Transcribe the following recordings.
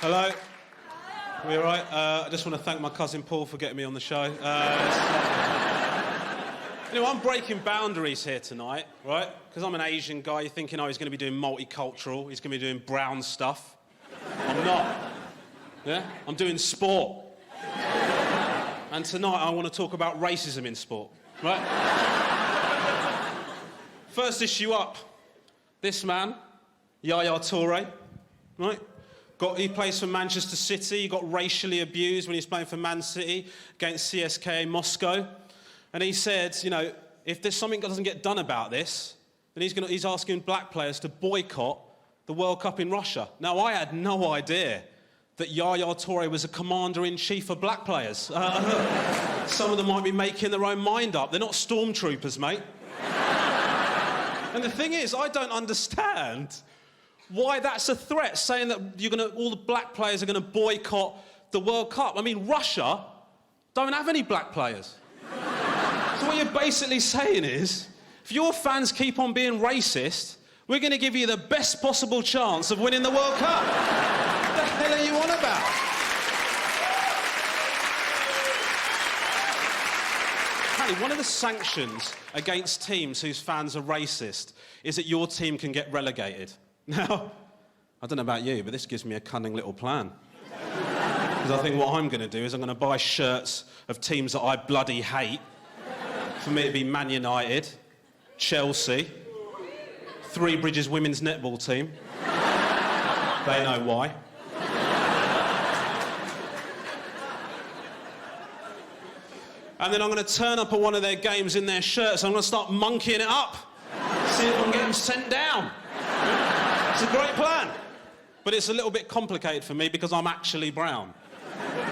Hello. We all right? I just want to thank my cousin Paul for getting me on the show. You know, I'm breaking boundaries here tonight, right? Because I'm an Asian guy. You're thinking, oh, he's going to be doing multicultural. He's going to be doing brown stuff. I'm not. Yeah? I'm doing sport. And tonight I want to talk about racism in sport, right? First issue up. This man, Yaya Toure, right? He plays for Manchester City. He got racially abused when he was playing for Man City against CSKA Moscow. And he said, you know, if there's something that doesn't get done about this, then he's asking black players to boycott the World Cup in Russia. Now, I had no idea that Yaya Toure was a commander-in-chief of black players. Some of them might be making their own mind up. They're not stormtroopers, mate. And the thing is, I don't understand why that's a threat, saying that all the black players are going to boycott the World Cup. I mean, Russia don't have any black players. So what you're basically saying is, if your fans keep on being racist, we're going to give you the best possible chance of winning the World Cup. What the hell are you on about? Apparently, one of the sanctions against teams whose fans are racist is that your team can get relegated. Now, I don't know about you, but this gives me a cunning little plan. Because I think what I'm going to do is I'm going to buy shirts of teams that I bloody hate. For me to be Man United, Chelsea, Three Bridges women's netball team. They know why. And then I'm going to turn up at one of their games in their shirts. I'm going to start monkeying it up. See if I can get them sent down. It's a great plan. But it's a little bit complicated for me because I'm actually brown.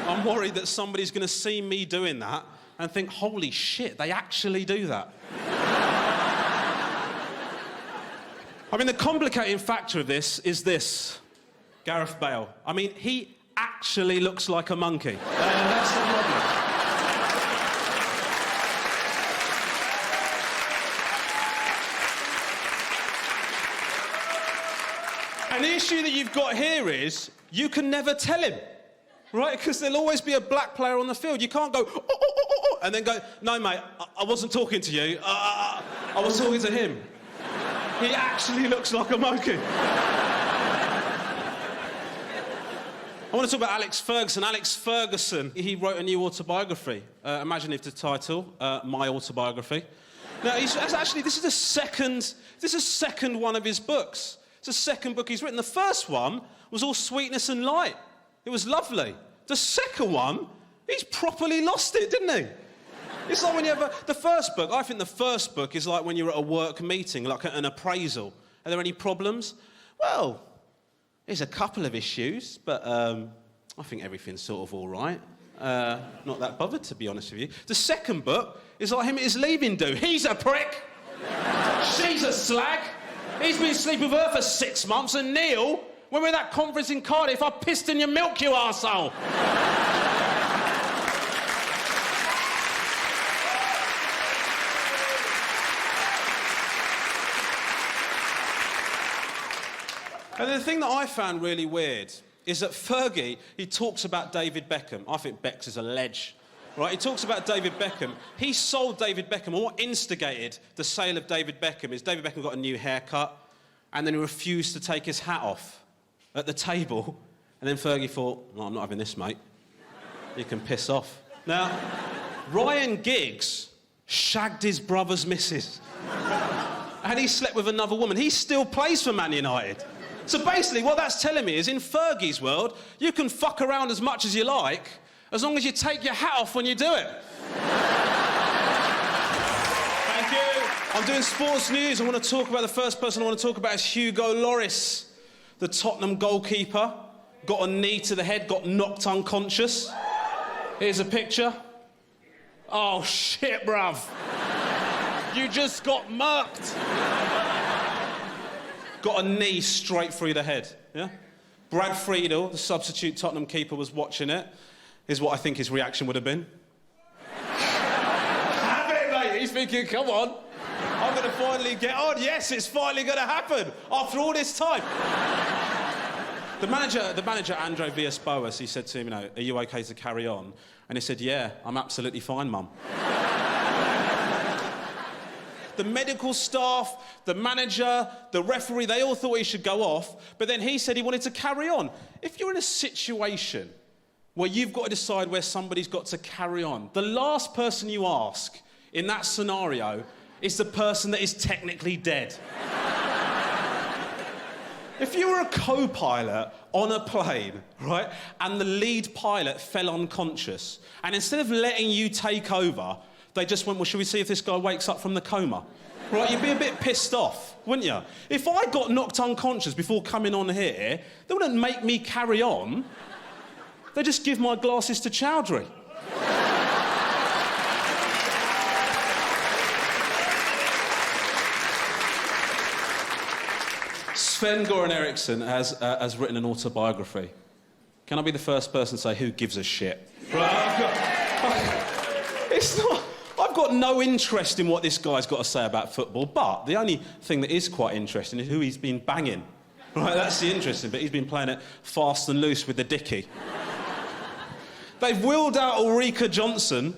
I'm worried that somebody's going to see me doing that and think, holy shit, they actually do that. I mean, the complicating factor of this is this. Gareth Bale. I mean, he actually looks like a monkey. That's the problem. And the issue that you've got here is you can never tell him, right? Because there'll always be a black player on the field. You can't go, oh, oh, oh, oh, and then go, no, mate, I wasn't talking to you. I was talking to him. He actually looks like a monkey. I want to talk about Alex Ferguson. Alex Ferguson, he wrote a new autobiography. Imagine if the title, My Autobiography. Now, this is the second one of his books. It's the second book he's written. The first one was all sweetness and light. It was lovely. The second one, he's properly lost it, didn't he? It's like when you have the first book, I think the first book is like when you're at a work meeting, like an appraisal. Are there any problems? Well, there's a couple of issues, but I think everything's sort of all right. Not that bothered, to be honest with you. The second book is like him at his leaving do. He's a prick. She's a slag. He's been sleeping with her for 6 months, and Neil, when we were at that conference in Cardiff, I pissed in your milk, you arsehole. And the thing that I found really weird is that Fergie, he talks about David Beckham. I think Bex is a ledge. Right, he talks about David Beckham. He sold David Beckham, and what instigated the sale of David Beckham is David Beckham got a new haircut, and then he refused to take his hat off at the table, and then Fergie thought, no, I'm not having this, mate. You can piss off. Now, Ryan Giggs shagged his brother's missus, and he slept with another woman. He still plays for Man United. So basically, what that's telling me is, in Fergie's world, you can fuck around as much as you like, as long as you take your hat off when you do it. Thank you. I'm doing sports news. I want to talk about the first person I want to talk about is Hugo Lloris, the Tottenham goalkeeper. Got a knee to the head, got knocked unconscious. Here's a picture. Oh, shit, bruv. You just got murked. Got a knee straight through the head, yeah? Brad Friedel, the substitute Tottenham keeper, was watching it. Here's what I think his reaction would have been. Have it, mate. He's thinking, come on. I'm going to finally get on. Yes, it's finally going to happen after all this time. The manager, Andre Villas-Boas, he said to him, you know, are you OK to carry on? And he said, yeah, I'm absolutely fine, Mum. The medical staff, the manager, the referee, they all thought he should go off, but then he said he wanted to carry on. If you're in a situation where you've got to decide where somebody's got to carry on, the last person you ask in that scenario is the person that is technically dead. If you were a co-pilot on a plane, right, and the lead pilot fell unconscious, and instead of letting you take over, they just went, well, should we see if this guy wakes up from the coma? Right, you'd be a bit pissed off, wouldn't you? If I got knocked unconscious before coming on here, they wouldn't make me carry on. They'd just give my glasses to Chowdhury. Sven-Goran Eriksson has written an autobiography. Can I be the first person to say, who gives a shit? Right, I've got no interest in what this guy's got to say about football, but the only thing that is quite interesting is who he's been banging. Right, that's the interesting bit. He's been playing it fast and loose with the dickie. They've wheeled out Ulrika Johnson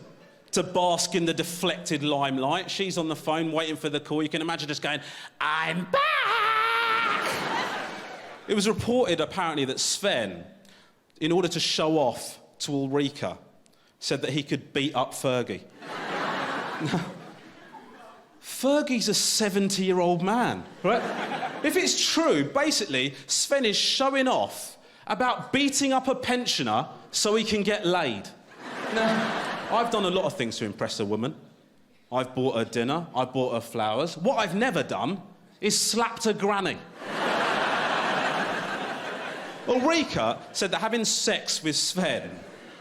to bask in the deflected limelight. She's on the phone waiting for the call. You can imagine just going, I'm back! It was reported, apparently, that Sven, in order to show off to Ulrika, said that he could beat up Fergie. Now, Fergie's a 70-year-old man, right? If it's true, basically, Sven is showing off about beating up a pensioner so he can get laid. Now, I've done a lot of things to impress a woman. I've bought her dinner, I've bought her flowers. What I've never done is slapped her granny. Ulrika said that having sex with Sven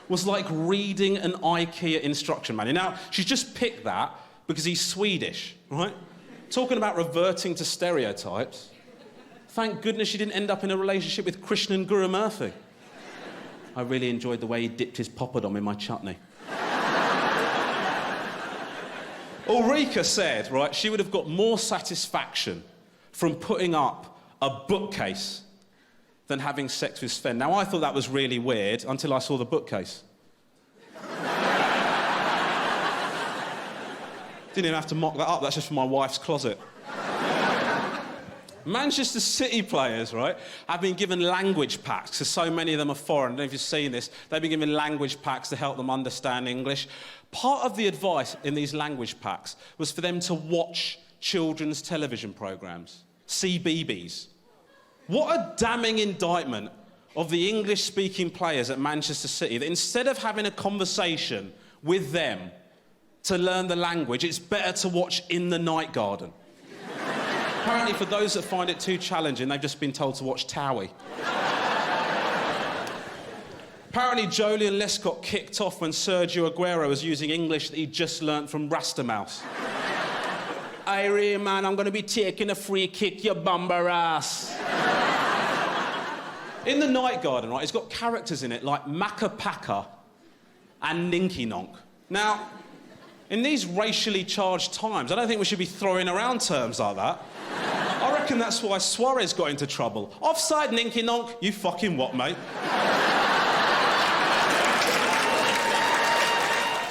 was like reading an IKEA instruction manual. Now, she's just picked that because he's Swedish, right? Talking about reverting to stereotypes. Thank goodness she didn't end up in a relationship with Krishnan Gurumurthy. I really enjoyed the way he dipped his poppadom in my chutney. Ulrika said, right, she would have got more satisfaction from putting up a bookcase than having sex with Sven. Now, I thought that was really weird until I saw the bookcase. Didn't even have to mock that up, that's just from my wife's closet. Manchester City players, right, have been given language packs, because so many of them are foreign. I don't know if you've seen this. They've been given language packs to help them understand English. Part of the advice in these language packs was for them to watch children's television programmes, CBeebies. What a damning indictment of the English-speaking players at Manchester City, that instead of having a conversation with them to learn the language, it's better to watch In the Night Garden. Apparently, for those that find it too challenging, they've just been told to watch Towie. Apparently, Jolyon Lescott kicked off when Sergio Aguero was using English that he'd just learnt from Rastamouse. Hey, man, I'm going to be taking a free kick, you bumber ass. In the Night Garden, right, it's got characters in it like Macca Pacca and Ninky Nonk. Now, in these racially charged times, I don't think we should be throwing around terms like that. I reckon that's why Suarez got into trouble. Offside, Ninky Nonk. You fucking what, mate?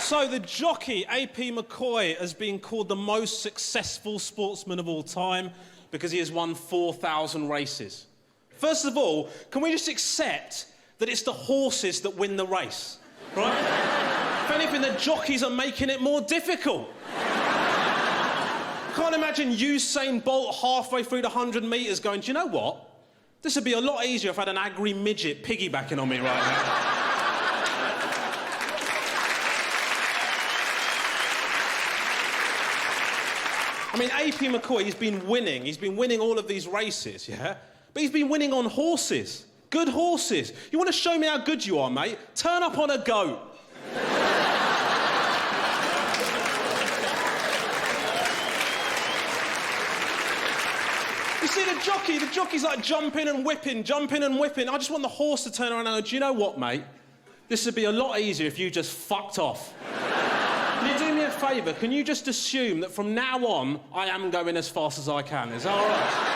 So the jockey, AP McCoy, has been called the most successful sportsman of all time because he has won 4,000 races. First of all, can we just accept that it's the horses that win the race, right? If anything, the jockeys are making it more difficult. Can't imagine Usain Bolt halfway through the 100 metres going, do you know what? This would be a lot easier if I had an agri midget piggybacking on me right now. I mean, AP McCoy, he's been winning. He's been winning all of these races, yeah? But he's been winning on horses. Good horses. You want to show me how good you are, mate? Turn up on a goat. You see the jockey's like jumping and whipping. I just want the horse to turn around and go, do you know what, mate? This would be a lot easier if you just fucked off. Can you do me a favour? Can you just assume that from now on, I am going as fast as I can? Is that all right?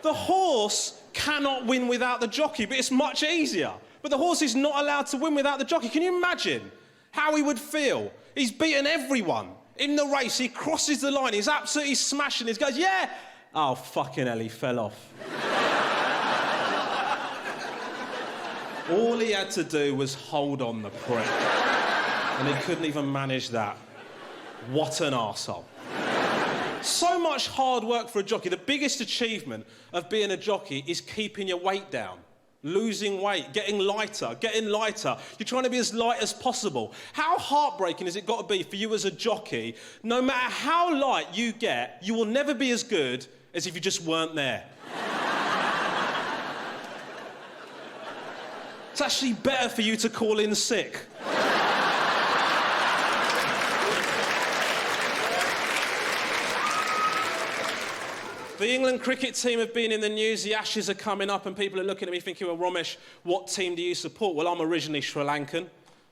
The horse cannot win without the jockey, but it's much easier. But the horse is not allowed to win without the jockey. Can you imagine how he would feel? He's beaten everyone in the race. He crosses the line. He's absolutely smashing. He goes, yeah. Oh, fucking hell, he fell off. All he had to do was hold on, the prick. And he couldn't even manage that. What an arsehole. So much hard work for a jockey. The biggest achievement of being a jockey is keeping your weight down. Losing weight, getting lighter. You're trying to be as light as possible. How heartbreaking has it got to be for you as a jockey? No matter how light you get, you will never be as good as if you just weren't there. It's actually better for you to call in sick. The England cricket team have been in the news. The Ashes are coming up and people are looking at me thinking, well, Romesh, what team do you support? Well, I'm originally Sri Lankan.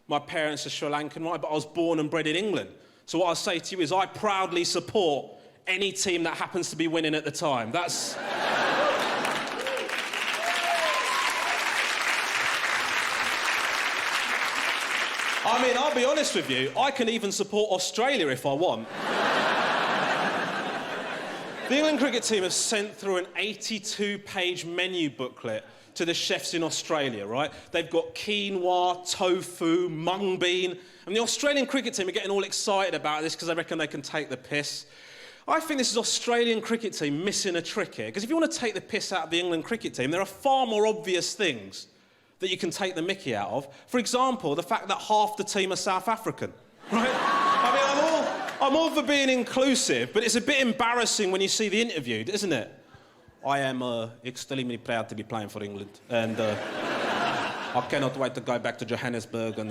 My parents are Sri Lankan, right? But I was born and bred in England. So what I say to you is I proudly support any team that happens to be winning at the time. That's... I mean, I'll be honest with you, I can even support Australia if I want. The England cricket team have sent through an 82-page menu booklet to the chefs in Australia, right? They've got quinoa, tofu, mung bean. And the Australian cricket team are getting all excited about this because they reckon they can take the piss. I think this is Australian cricket team missing a trick here. Because if you want to take the piss out of the England cricket team, there are far more obvious things that you can take the mickey out of. For example, the fact that half the team are South African, right? I mean, I'm all for being inclusive, but it's a bit embarrassing when you see the interview, isn't it? I am extremely proud to be playing for England, and I cannot wait to go back to Johannesburg and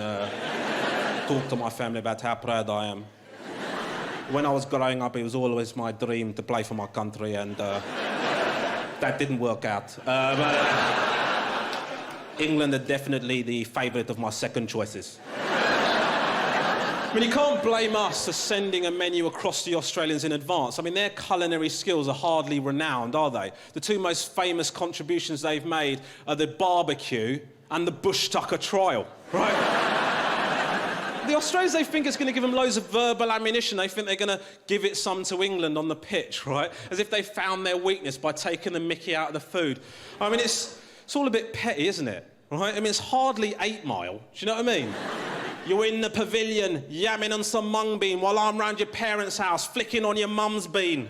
talk to my family about how proud I am. When I was growing up, it was always my dream to play for my country, and that didn't work out. England are definitely the favourite of my second choices. I mean, you can't blame us for sending a menu across to the Australians in advance. I mean, their culinary skills are hardly renowned, are they? The two most famous contributions they've made are the barbecue and the bush tucker trial, right? The Australians, they think it's going to give them loads of verbal ammunition. They think they're going to give it some to England on the pitch, right? As if they found their weakness by taking the mickey out of the food. I mean, it's all a bit petty, isn't it? Right? I mean, it's hardly 8 Mile. Do you know what I mean? You're in the pavilion, yamming on some mung bean while I'm round your parents' house, flicking on your mum's bean.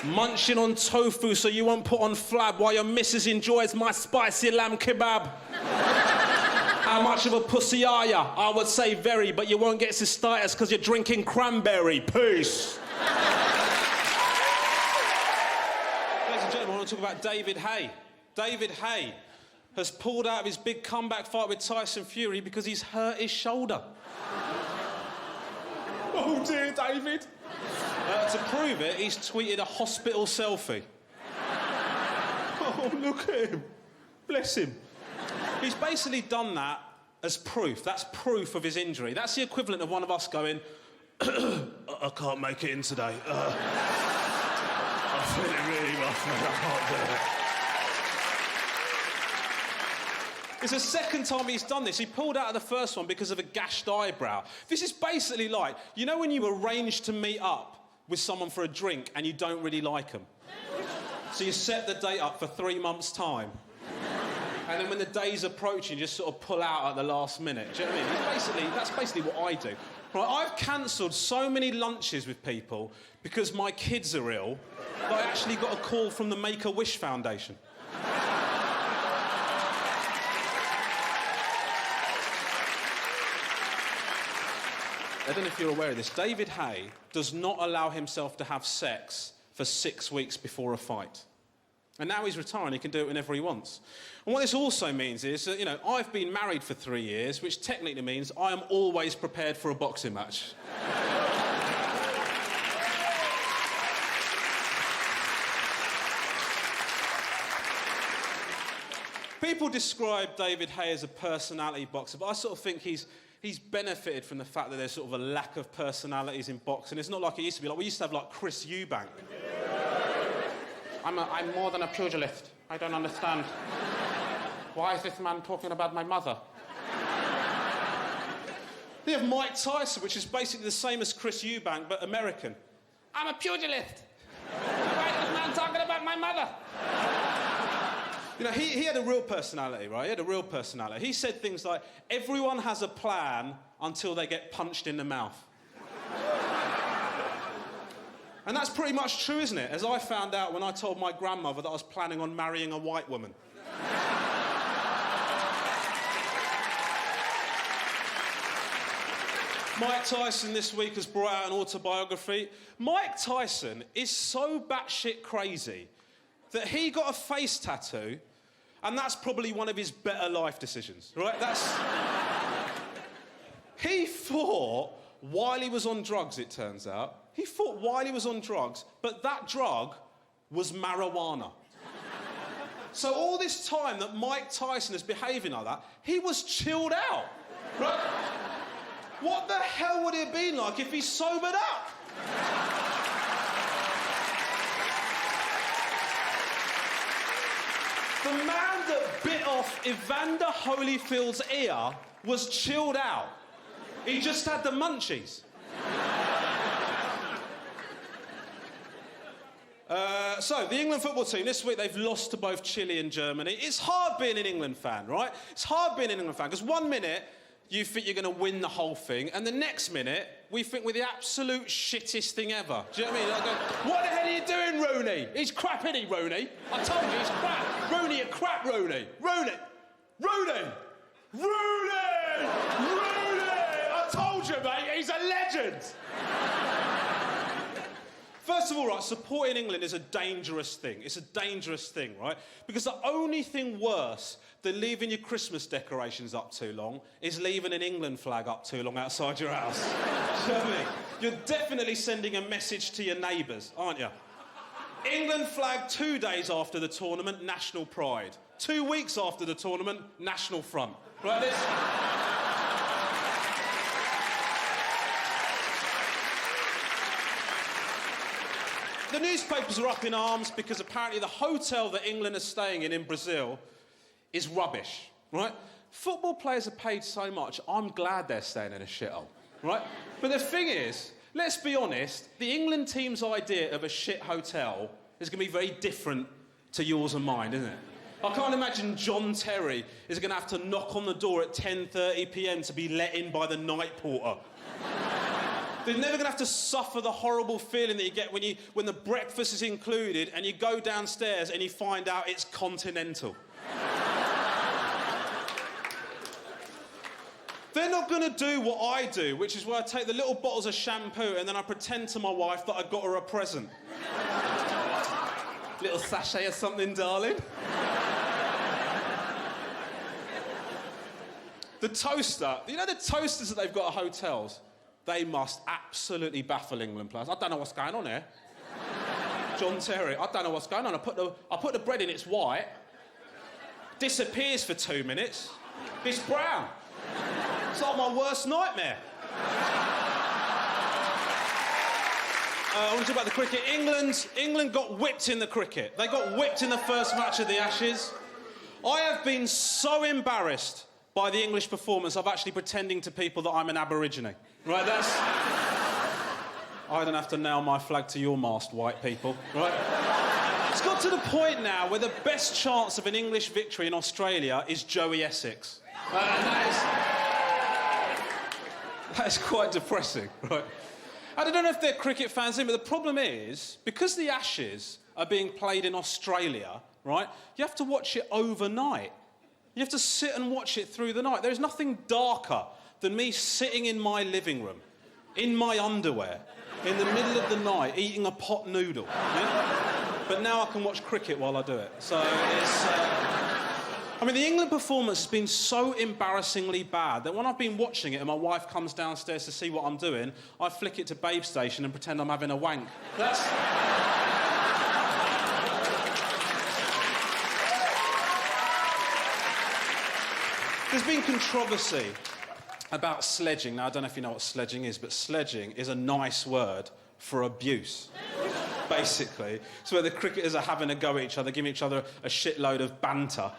Munching on tofu so you won't put on flab while your missus enjoys my spicy lamb kebab. How much of a pussy are ya? I would say very, but you won't get cystitis because you're drinking cranberry. Peace. Ladies and gentlemen, I want to talk about David Haye. David Haye has pulled out of his big comeback fight with Tyson Fury because he's hurt his shoulder. Oh dear, David. To prove it, he's tweeted a hospital selfie. Oh, look at him. Bless him. He's basically done that as proof. That's proof of his injury. That's the equivalent of one of us going, I can't make it in today. I feel it really rough, man. I can't do it. It's the second time he's done this. He pulled out of the first one because of a gashed eyebrow. This is basically like, you know when you arrange to meet up with someone for a drink and you don't really like them? So you set the date up for 3 months' time. And then when the day's approaching, you just sort of pull out at the last minute. Do you know what I mean? That's basically what I do. Right, I've cancelled so many lunches with people because my kids are ill that I actually got a call from the Make-A-Wish Foundation. I don't know if you're aware of this. David Haye does not allow himself to have sex for 6 weeks before a fight. And now he's retiring, he can do it whenever he wants. And what this also means is that, you know, I've been married for 3 years, which technically means I am always prepared for a boxing match. People describe David Haye as a personality boxer, but I sort of think he's he's benefited from the fact that there's sort of a lack of personalities in boxing. It's not like it used to be. Like, we used to have, like, Chris Eubank. I'm more than a pugilist. I don't understand. Why is this man talking about my mother? They have Mike Tyson, which is basically the same as Chris Eubank, but American. I'm a pugilist. Why is this man talking about my mother? You know, he had a real personality, right? He had a real personality. He said things like, everyone has a plan until they get punched in the mouth. And that's pretty much true, isn't it? As I found out when I told my grandmother that I was planning on marrying a white woman. Mike Tyson this week has brought out an autobiography. Mike Tyson is so batshit crazy that he got a face tattoo, and that's probably one of his better life decisions, right? He fought while he was on drugs, it turns out. He fought while he was on drugs, but that drug was marijuana. So all this time that Mike Tyson is behaving like that, he was chilled out, right? What the hell would it have been like if he sobered up? The man that bit off Evander Holyfield's ear was chilled out. He just had the munchies. So, the England football team, this week they've lost to both Chile and Germany. It's hard being an England fan, right? It's hard being an England fan, because one minute you think you're going to win the whole thing, and the next minute we think we're the absolute shittest thing ever. Do you know what I mean? I go, what the hell are you doing, Rooney? He's crap, isn't he, Rooney? I told you, he's crap. Rooney, a crap Rooney. Rooney! Rooney! Rooney! Rooney! I told you, mate, he's a legend! First of all, right, supporting England is a dangerous thing. It's a dangerous thing, right? Because the only thing worse than leaving your Christmas decorations up too long is leaving an England flag up too long outside your house. Do you know what I mean? You're definitely sending a message to your neighbours, aren't you? England flag 2 days after the tournament, national pride. 2 weeks after the tournament, national front. Right, this... The newspapers are up in arms because apparently the hotel that England is staying in Brazil is rubbish, right? Football players are paid so much, I'm glad they're staying in a shithole, right? But the thing is, let's be honest, the England team's idea of a shit hotel is going to be very different to yours and mine, isn't it? I can't imagine John Terry is going to have to knock on the door at 10:30 p.m. to be let in by the night porter. They're never going to have to suffer the horrible feeling that you get when the breakfast is included and you go downstairs and you find out it's continental. They're not going to do what I do, which is where I take the little bottles of shampoo and then I pretend to my wife that I got her a present. Little sachet of something, darling. The toaster. You know the toasters that they've got at hotels? They must absolutely baffle England players. I don't know what's going on here. John Terry, I don't know what's going on. I put the bread in, it's white. Disappears for 2 minutes. It's brown. It's like my worst nightmare. I want to talk about the cricket. England got whipped in the cricket. They got whipped in the first match of the Ashes. I have been so embarrassed by the English performance, I'm actually pretending to people that I'm an Aborigine. Right, that's... I don't have to nail my flag to your mast, white people, right? It's got to the point now where the best chance of an English victory in Australia is Joey Essex. And that is quite depressing, right? I don't know if they're cricket fans in, but the problem is, because the Ashes are being played in Australia, right, you have to watch it overnight. You have to sit and watch it through the night. There's nothing darker than me sitting in my living room, in my underwear, in the middle of the night, eating a pot noodle. Yeah? But now I can watch cricket while I do it. So it's... I mean, the England performance has been so embarrassingly bad that when I've been watching it and my wife comes downstairs to see what I'm doing, I flick it to Babe Station and pretend I'm having a wank. That's... There's been controversy about sledging. Now, I don't know if you know what sledging is, but sledging is a nice word for abuse. Basically, it's where the cricketers are having a go at each other, giving each other a shitload of banter,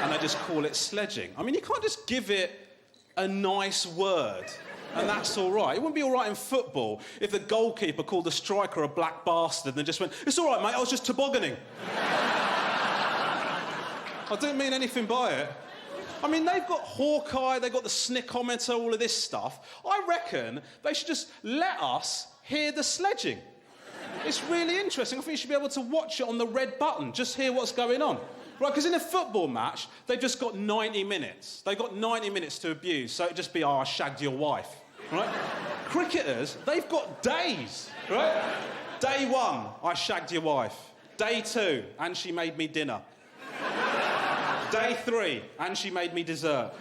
and they just call it sledging. I mean, you can't just give it a nice word, and that's all right. It wouldn't be all right in football if the goalkeeper called the striker a black bastard and then just went, "It's all right, mate, I was just tobogganing." I didn't mean anything by it. I mean, they've got Hawkeye, they've got the snickometer, all of this stuff. I reckon they should just let us hear the sledging. It's really interesting. I think you should be able to watch it on the red button, just hear what's going on. Right, because in a football match, they've just got 90 minutes. They've got 90 minutes to abuse, so it'd just be, "Oh, I shagged your wife," right? Cricketers, they've got days, right? Day 1, I shagged your wife. Day 2, and she made me dinner. Day 3, and she made me dessert.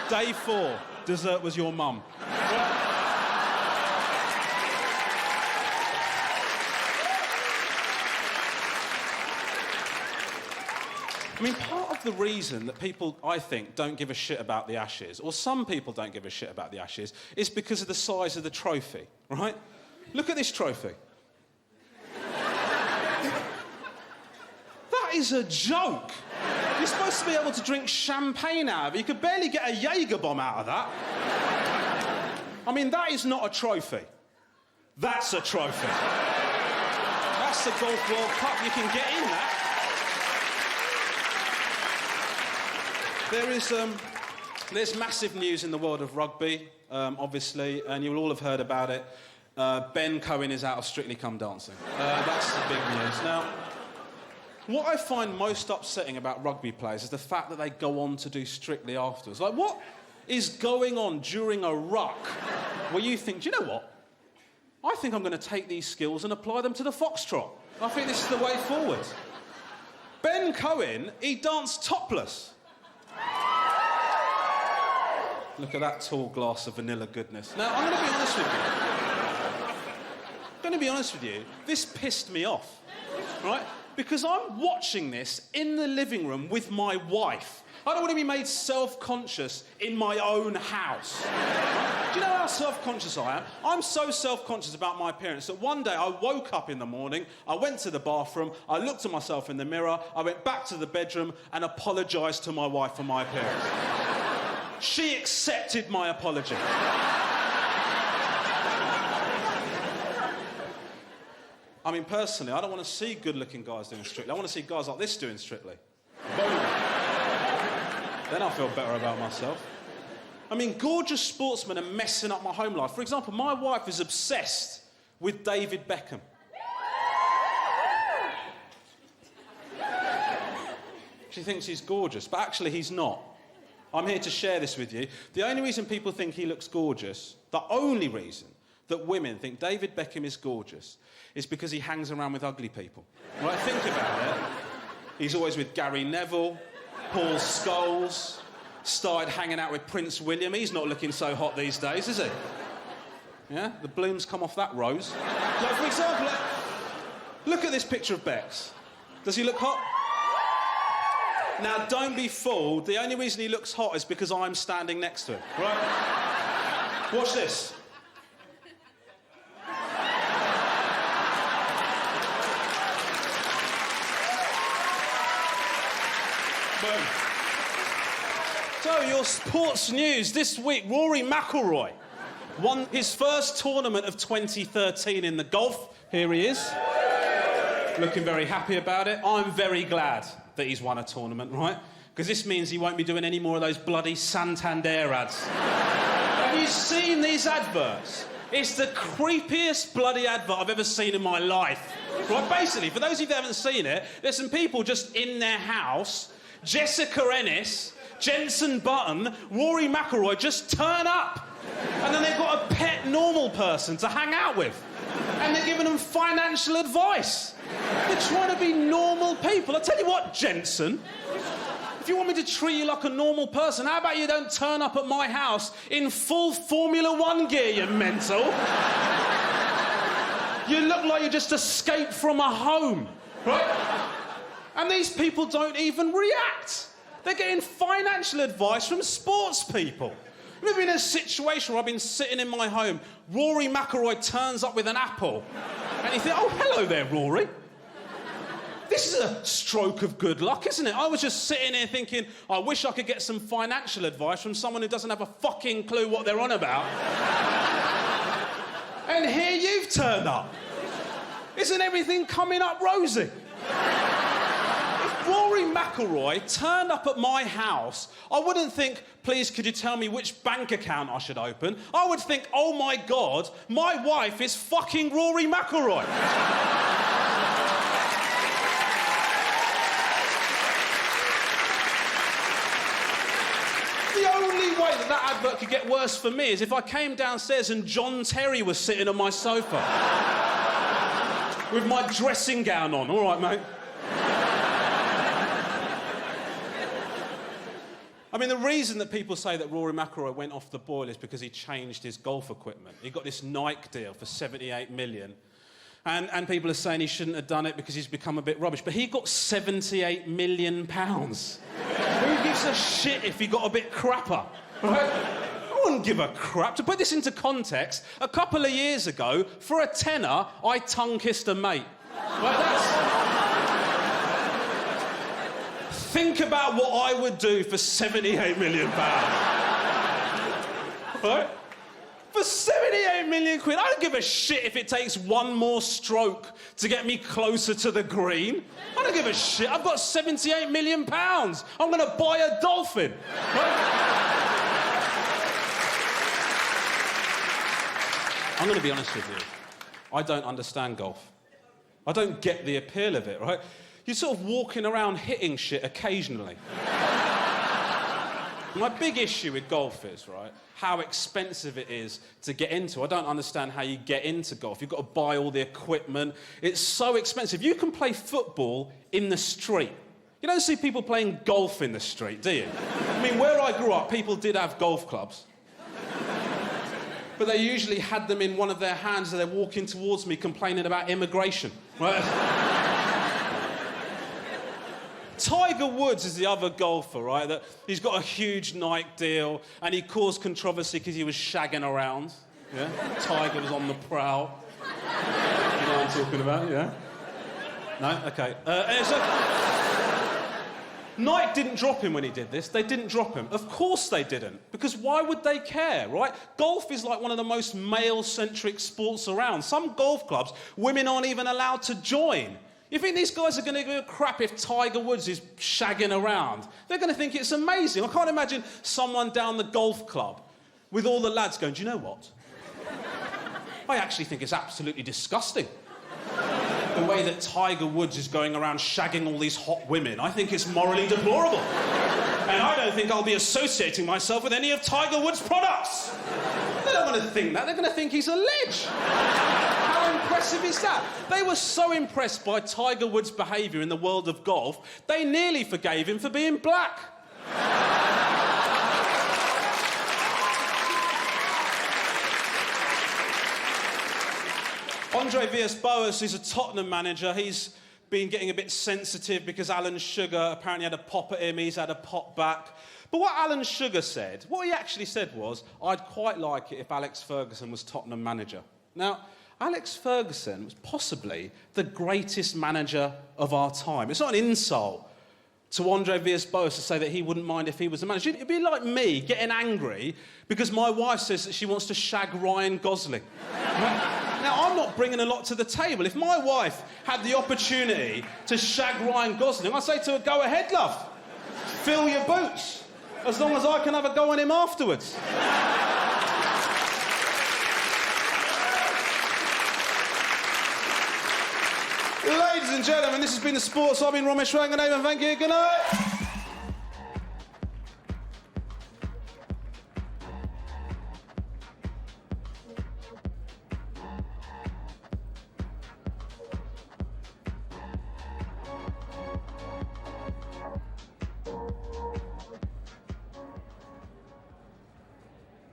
Day 4, dessert was your mum. I mean, part of the reason that people, I think, don't give a shit about the Ashes, or some people don't give a shit about the Ashes, is because of the size of the trophy, right? Look at this trophy. That is a joke. You're supposed to be able to drink champagne out of it. You could barely get a Jaeger bomb out of that. I mean, that is not a trophy. That's a trophy. That's the Golf World Cup. You can get in that. There's massive news in the world of rugby, obviously, and you'll all have heard about it. Ben Cohen is out of Strictly Come Dancing. That's the big news. Now, what I find most upsetting about rugby players is the fact that they go on to do Strictly afterwards. Like, what is going on during a ruck where you think, "Do you know what? I think I'm going to take these skills and apply them to the foxtrot. I think this is the way forward." Ben Cohen, he danced topless. Look at that tall glass of vanilla goodness. Now, I'm going to be honest with you. This pissed me off, right? Because I'm watching this in the living room with my wife. I don't want to be made self-conscious in my own house. Do you know how self-conscious I am? I'm so self-conscious about my appearance that one day I woke up in the morning, I went to the bathroom, I looked at myself in the mirror, I went back to the bedroom and apologised to my wife for my appearance. She accepted my apology. I mean, personally, I don't want to see good-looking guys doing Strictly. I want to see guys like this doing Strictly. Boom. Then I feel better about myself. I mean, gorgeous sportsmen are messing up my home life. For example, my wife is obsessed with David Beckham. She thinks he's gorgeous, but actually he's not. I'm here to share this with you. The only reason people think he looks gorgeous, the only reason that women think David Beckham is gorgeous, is because he hangs around with ugly people. Right, think about it. He's always with Gary Neville, Paul Scholes, started hanging out with Prince William. He's not looking so hot these days, is he? Yeah, the bloom's come off that rose. Like, for example, look at this picture of Bex. Does he look hot? Now, don't be fooled. The only reason he looks hot is because I'm standing next to him, right? Watch this. Boom. So, your sports news this week. Rory McIlroy won his first tournament of 2013 in the golf. Here he is. Looking very happy about it. I'm very glad that he's won a tournament, right? Because this means he won't be doing any more of those bloody Santander ads. Have you seen these adverts? It's the creepiest bloody advert I've ever seen in my life. Right, basically, for those of you that haven't seen it, there's some people just in their house, Jessica Ennis, Jensen Button, Rory McIlroy just turn up. And then they've got a pet normal person to hang out with. And they're giving them financial advice. They're trying to be normal people. I tell you what, Jensen, if you want me to treat you like a normal person, how about you don't turn up at my house in full Formula One gear, you mental? You look like you just escaped from a home, right? And these people don't even react. They're getting financial advice from sports people. I've been in a situation where I've been sitting in my home, Rory McIlroy turns up with an apple, and you think, oh, hello there, Rory. This is a stroke of good luck, isn't it? I was just sitting here thinking, I wish I could get some financial advice from someone who doesn't have a fucking clue what they're on about. And here you've turned up. Isn't everything coming up rosy? If Rory McIlroy turned up at my house, I wouldn't think, please, could you tell me which bank account I should open? I would think, oh my God, my wife is fucking Rory McIlroy. The only way that advert could get worse for me is if I came downstairs and John Terry was sitting on my sofa. With my dressing gown on. All right, mate. I mean, the reason that people say that Rory McIlroy went off the boil is because he changed his golf equipment. He got this Nike deal for 78 million. And people are saying he shouldn't have done it because he's become a bit rubbish. But he got 78 million pounds. Who gives a shit if he got a bit crapper? Right? I wouldn't give a crap. To put this into context, a couple of years ago, for a tenner, I tongue-kissed a mate. Think about what I would do for 78 million pounds. Right? For 78 million quid, I don't give a shit if it takes one more stroke to get me closer to the green. I don't give a shit. I've got 78 million pounds. I'm going to buy a dolphin. Right? I'm going to be honest with you. I don't understand golf. I don't get the appeal of it, right? You're sort of walking around hitting shit occasionally. My big issue with golf is, right, how expensive it is to get into. I don't understand how you get into golf. You've got to buy all the equipment. It's so expensive. You can play football in the street. You don't see people playing golf in the street, do you? I mean, where I grew up, people did have golf clubs. But they usually had them in one of their hands as they're walking towards me complaining about immigration. Right? Tiger Woods is the other golfer, right? That he's got a huge Nike deal and he caused controversy because he was shagging around. Yeah? Tiger was on the prowl. You know what I'm talking about, yeah? No? OK. Nike didn't drop him when he did this. They didn't drop him. Of course they didn't. Because why would they care, right? Golf is like one of the most male-centric sports around. Some golf clubs, women aren't even allowed to join. You think these guys are going to give a crap if Tiger Woods is shagging around? They're going to think it's amazing. I can't imagine someone down the golf club with all the lads going, do you know what? I actually think it's absolutely disgusting. The way that Tiger Woods is going around shagging all these hot women, I think it's morally deplorable. And I don't think I'll be associating myself with any of Tiger Woods' products. They're not going to think that. They're going to think he's a ledge. How impressive is that? They were so impressed by Tiger Woods' behaviour in the world of golf, they nearly forgave him for being black. Andre Villas-Boas is a Tottenham manager. He's been getting a bit sensitive because Alan Sugar apparently had a pop at him. He's had a pop back. But what Alan Sugar said, what he actually said was, I'd quite like it if Alex Ferguson was Tottenham manager. Now, Alex Ferguson was possibly the greatest manager of our time. It's not an insult to Andre Villas-Boas to say that he wouldn't mind if he was the manager. It'd be like me getting angry because my wife says that she wants to shag Ryan Gosling. Now, I'm not bringing a lot to the table. If my wife had the opportunity to shag Ryan Gosling, I'd say to her, go ahead, love. Fill your boots. As long as I can have a go on him afterwards. Ladies and gentlemen, this has been The Sports. I've been Romesh Ranganathan. Thank you. Good night.